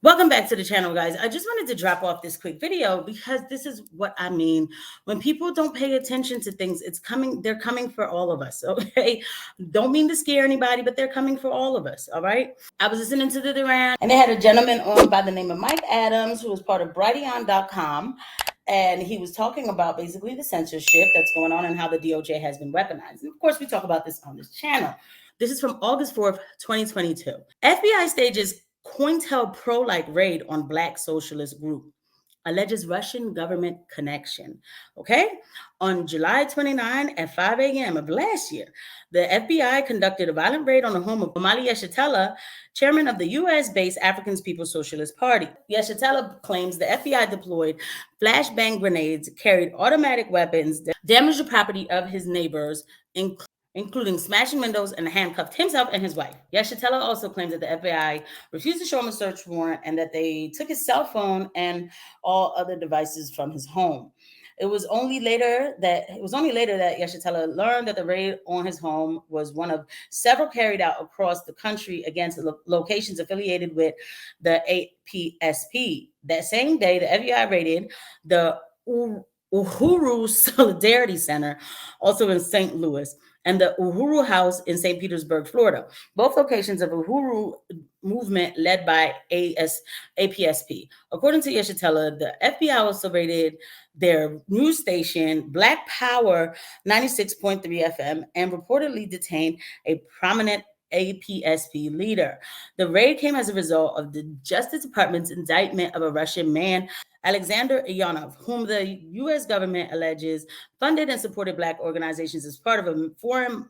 Welcome back to the channel, guys. I just wanted to drop off this quick video because this is what I mean. When people don't pay attention to things, they're coming for all of us, okay? Don't mean to scare anybody, but they're coming for all of us, all right? I was listening to the Duran, and they had a gentleman on by the name of Mike Adams, who was part of Brighteon.com, and he was talking about basically the censorship that's going on and how the DOJ has been weaponized. And of course, we talk about this on this channel. This is from August 4th, 2022. FBI stages COINTELPRO-like raid on Black socialist group, alleges Russian government connection. Okay, on July 29 at 5 a.m. of last year, the FBI conducted a violent raid on the home of Omali Yeshitela, chairman of the U.S.-based African People's Socialist Party. Yeshitela claims the FBI deployed flashbang grenades, carried automatic weapons, damaged the property of his neighbors, including smashing windows, and handcuffed himself and his wife. Yeshitela also claims that the FBI refused to show him a search warrant and that they took his cell phone and all other devices from his home. It was only later that Yeshitela learned that the raid on his home was one of several carried out across the country against locations affiliated with the APSP. That same day, the FBI raided the Uhuru Solidarity Center, also in St. Louis, and the Uhuru House in St. Petersburg, Florida, both locations of Uhuru movement led by APSP. According to Yeshitela, the FBI also raided their news station, Black Power 96.3 FM, and reportedly detained a prominent APSP leader. The raid came as a result of the Justice Department's indictment of a Russian man, Alexander Ionov, whom the U.S. government alleges funded and supported Black organizations as part of a foreign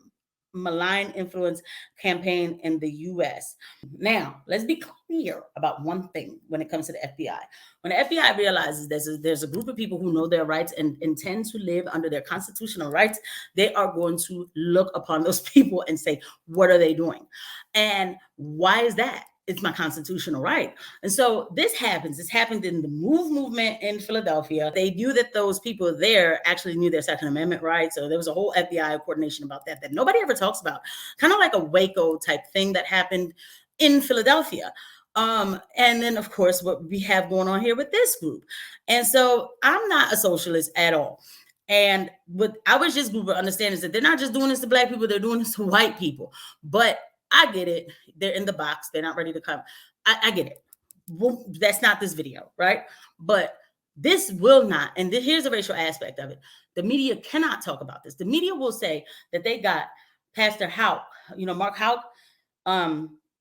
malign influence campaign in the U.S. Now, let's be clear about one thing when it comes to the FBI. When the FBI realizes there's a group of people who know their rights and intend to live under their constitutional rights, they are going to look upon those people and say, what are they doing? And why is that? It's my constitutional right. And so this happens. This happened in the MOVE movement in Philadelphia. They knew that those people there actually knew their Second Amendment rights. So there was a whole FBI coordination about that nobody ever talks about. Kind of like a Waco type thing that happened in Philadelphia. And then, of course, what we have going on here with this group. And so I'm not a socialist at all. And what I wish this group would understand is that they're not just doing this to Black people, they're doing this to white people. But I get it. They're in the box. They're not ready to come. I get it. Well, that's not this video, right? But this will not. And here's the racial aspect of it. The media cannot talk about this. The media will say that they got Pastor Houck, Mark Houck,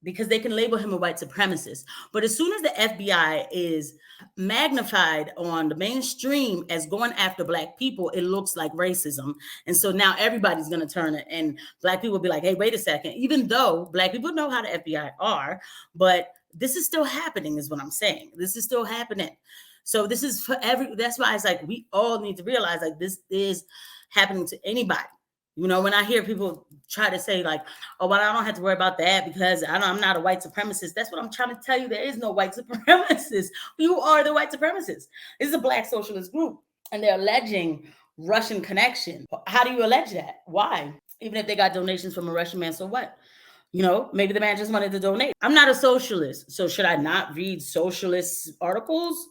because they can label him a white supremacist. But as soon as the FBI is magnified on the mainstream as going after Black people, it looks like racism. And so now everybody's going to turn it, and Black people will be like, hey, wait a second. Even though Black people know how the FBI are, but this is still happening is what I'm saying. This is still happening. So this is for that's why it's like, we all need to realize like this is happening to anybody. When I hear people try to say like, oh, well, I don't have to worry about that because I'm not a white supremacist. That's what I'm trying to tell you. There is no white supremacist. You are the white supremacist. This is a Black socialist group, and they're alleging Russian connection. How do you allege that? Why? Even if they got donations from a Russian man, so what? Maybe the man just wanted to donate. I'm not a socialist, so should I not read socialist articles?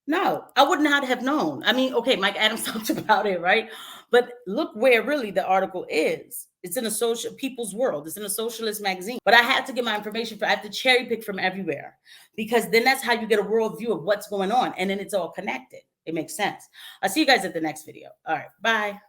No, I would not have known. I mean, okay, Mike Adams talked about it, right? But look where really the article is. It's in a social People's World. It's in a socialist magazine. But I had to get my information I have to cherry pick from everywhere, because then that's how you get a world view of what's going on. And then it's all connected. It makes sense. I'll see you guys at the next video. All right, bye.